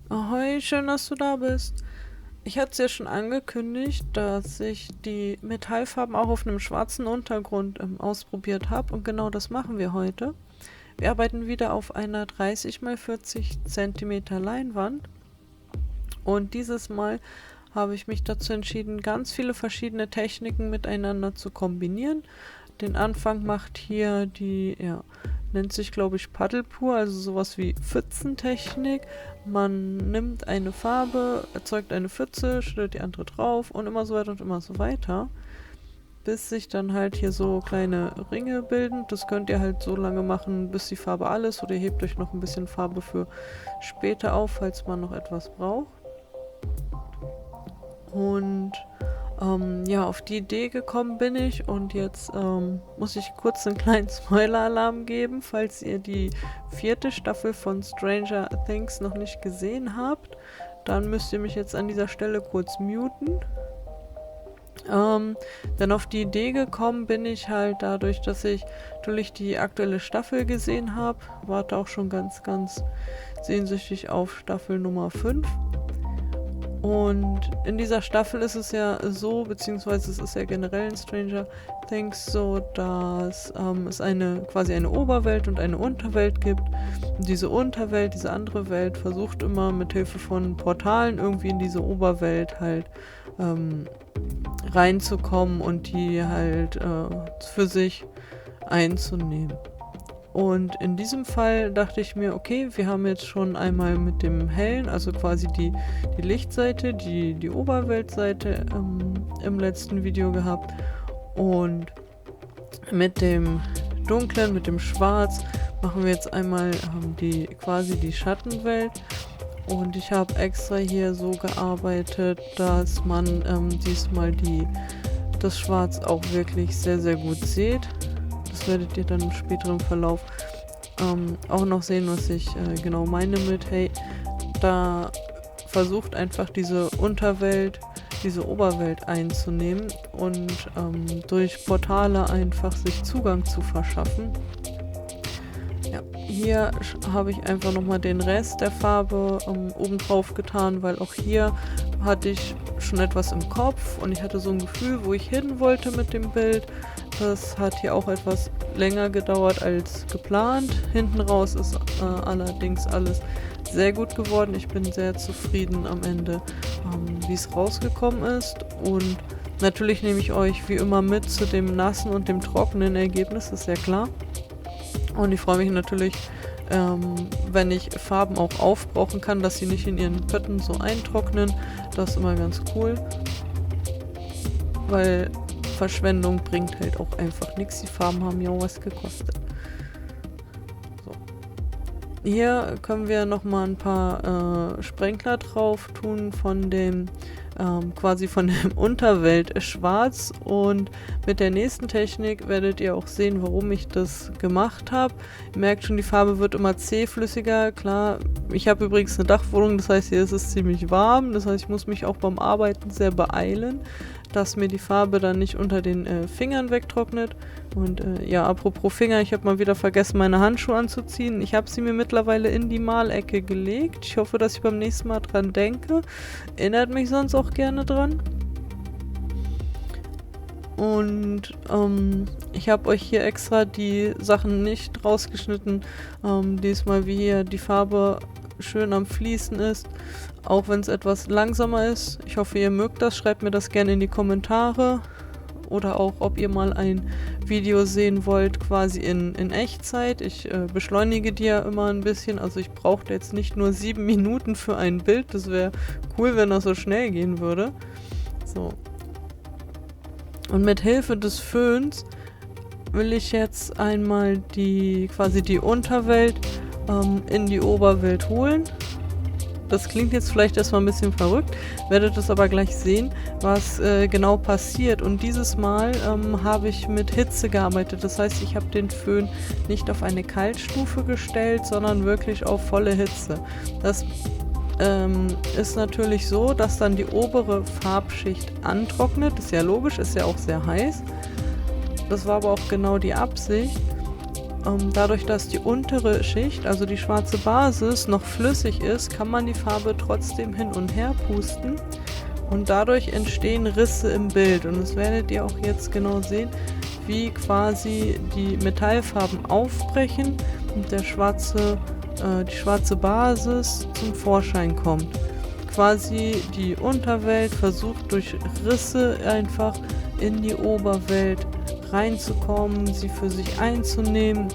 Ahoi, schön, dass du da bist. Ich hatte es ja schon angekündigt, dass ich die Metallfarben auch auf einem schwarzen Untergrund ausprobiert habe und genau das machen wir heute. Wir arbeiten wieder auf einer 30 x 40 Zentimeter Leinwand und dieses Mal habe ich mich dazu entschieden, ganz viele verschiedene Techniken miteinander zu kombinieren. Den Anfang macht hier die, nennt sich glaube ich Paddelpur, also sowas wie Pfützentechnik. Man nimmt eine Farbe, erzeugt eine Pfütze, schüttet die andere drauf und immer so weiter und immer so weiter, bis sich dann halt hier so kleine Ringe bilden. Das könnt ihr halt so lange machen, bis die Farbe alle ist, oder ihr hebt euch noch ein bisschen Farbe für später auf, falls man noch etwas braucht. Und ja, auf die Idee gekommen bin ich und jetzt muss ich kurz einen kleinen Spoiler-Alarm geben, falls ihr die 4. Staffel von Stranger Things noch nicht gesehen habt. Dann müsst ihr mich jetzt an dieser Stelle kurz muten. Denn auf die Idee gekommen bin ich halt dadurch, dass ich natürlich die aktuelle Staffel gesehen habe. Warte auch schon ganz, ganz sehnsüchtig auf Staffel Nummer 5. Und in dieser Staffel ist es ja so, beziehungsweise es ist ja generell in Stranger Things so, dass es quasi eine Oberwelt und eine Unterwelt gibt. Und diese Unterwelt, diese andere Welt, versucht immer mit Hilfe von Portalen irgendwie in diese Oberwelt halt reinzukommen und die halt für sich einzunehmen. Und in diesem Fall dachte ich mir, okay, wir haben jetzt schon einmal mit dem hellen, also quasi die Lichtseite, die Oberweltseite im letzten Video gehabt. Und mit dem dunklen, mit dem Schwarz, machen wir jetzt einmal quasi die Schattenwelt. Und ich habe extra hier so gearbeitet, dass man diesmal das Schwarz auch wirklich sehr, sehr gut sieht. Das werdet ihr dann im späteren Verlauf auch noch sehen, was ich genau meine mit, hey, da versucht einfach diese Unterwelt, diese Oberwelt einzunehmen und durch Portale einfach sich Zugang zu verschaffen. Ja, hier habe ich einfach nochmal den Rest der Farbe oben drauf getan, weil auch hier hatte ich schon etwas im Kopf und ich hatte so ein Gefühl, wo ich hin wollte mit dem Bild. Das hat hier auch etwas länger gedauert als geplant. Hinten raus ist allerdings alles sehr gut geworden. Ich bin sehr zufrieden am Ende, wie es rausgekommen ist. Und natürlich nehme ich euch wie immer mit zu dem nassen und dem trockenen Ergebnis, ist ja klar. Und ich freue mich natürlich, wenn ich Farben auch aufbrauchen kann, dass sie nicht in ihren Pötten so eintrocknen. Das ist immer ganz cool. Weil Verschwendung bringt halt auch einfach nichts. Die Farben haben ja auch was gekostet. So. Hier können wir nochmal ein paar Sprenkler drauf tun von dem quasi von dem Unterwelt schwarz, und mit der nächsten Technik werdet ihr auch sehen, warum ich das gemacht habe. Ihr merkt schon, die Farbe wird immer zähflüssiger. Klar, ich habe übrigens eine Dachwohnung, das heißt, hier ist es ziemlich warm. Das heißt, ich muss mich auch beim Arbeiten sehr beeilen, dass mir die Farbe dann nicht unter den Fingern wegtrocknet. Und ja, apropos Finger, ich habe mal wieder vergessen, meine Handschuhe anzuziehen. Ich habe sie mir mittlerweile in die Malecke gelegt. Ich hoffe, dass ich beim nächsten Mal dran denke. Erinnert mich sonst auch gerne dran. Und ich habe euch hier extra die Sachen nicht rausgeschnitten. Diesmal wie hier die Farbe schön am Fließen ist, auch wenn es etwas langsamer ist. Ich hoffe, ihr mögt das. Schreibt mir das gerne in die Kommentare. Oder auch, ob ihr mal ein Video sehen wollt, quasi in Echtzeit. Ich beschleunige die ja immer ein bisschen. Also ich brauche jetzt nicht nur 7 Minuten für ein Bild. Das wäre cool, wenn das so schnell gehen würde. So. Und mit Hilfe des Föhns will ich jetzt einmal quasi die Unterwelt in die Oberwelt holen. Das klingt jetzt vielleicht erstmal ein bisschen verrückt, werdet es aber gleich sehen, was genau passiert. Und dieses Mal habe ich mit Hitze gearbeitet. Das heißt, ich habe den Föhn nicht auf eine Kaltstufe gestellt, sondern wirklich auf volle Hitze. Das ist natürlich so, dass dann die obere Farbschicht antrocknet. Ist ja logisch, ist ja auch sehr heiß. Das war aber auch genau die Absicht. dadurch, dass die untere Schicht, also die schwarze Basis, noch flüssig ist, kann man die Farbe trotzdem hin und her pusten und dadurch entstehen Risse im Bild. Und das werdet ihr auch jetzt genau sehen, wie quasi die Metallfarben aufbrechen und die schwarze Basis zum Vorschein kommt. Quasi die Unterwelt versucht durch Risse einfach in die Oberwelt reinzukommen, sie für sich einzunehmen.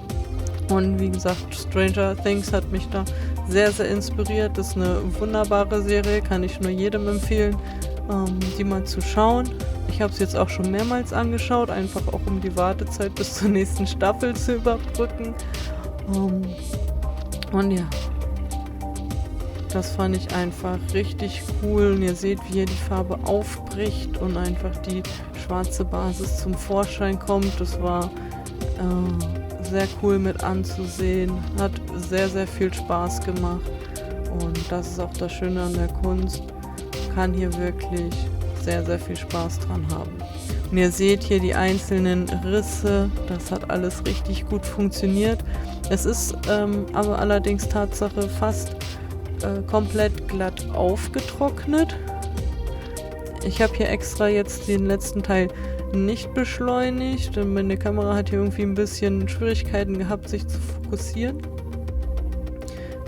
Und wie gesagt, Stranger Things hat mich da sehr, sehr inspiriert. Das ist eine wunderbare Serie, kann ich nur jedem empfehlen, die mal zu schauen. Ich habe es jetzt auch schon mehrmals angeschaut, einfach auch um die Wartezeit bis zur nächsten Staffel zu überbrücken. Und ja, das fand ich einfach richtig cool. Und ihr seht, wie hier die Farbe aufbricht und einfach die schwarze Basis zum Vorschein kommt. Das war sehr cool mit anzusehen. Hat sehr, sehr viel Spaß gemacht. Und das ist auch das Schöne an der Kunst. Man kann hier wirklich sehr, sehr viel Spaß dran haben. Und ihr seht hier die einzelnen Risse. Das hat alles richtig gut funktioniert. Es ist aber allerdings Tatsache fast komplett glatt aufgetrocknet. Ich habe hier extra jetzt den letzten Teil nicht beschleunigt, denn meine Kamera hat hier irgendwie ein bisschen Schwierigkeiten gehabt, sich zu fokussieren.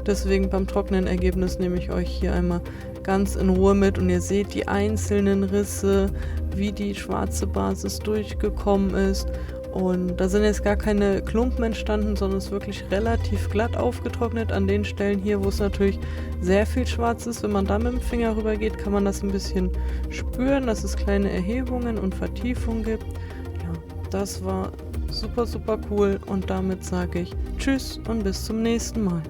Deswegen beim trockenen Ergebnis nehme ich euch hier einmal ganz in Ruhe mit und ihr seht die einzelnen Risse, wie die schwarze Basis durchgekommen ist. Und da sind jetzt gar keine Klumpen entstanden, sondern es ist wirklich relativ glatt aufgetrocknet. An den Stellen hier, wo es natürlich sehr viel schwarz ist, wenn man da mit dem Finger rüber geht, kann man das ein bisschen spüren, dass es kleine Erhebungen und Vertiefungen gibt. Ja, das war super, super cool und damit sage ich Tschüss und bis zum nächsten Mal.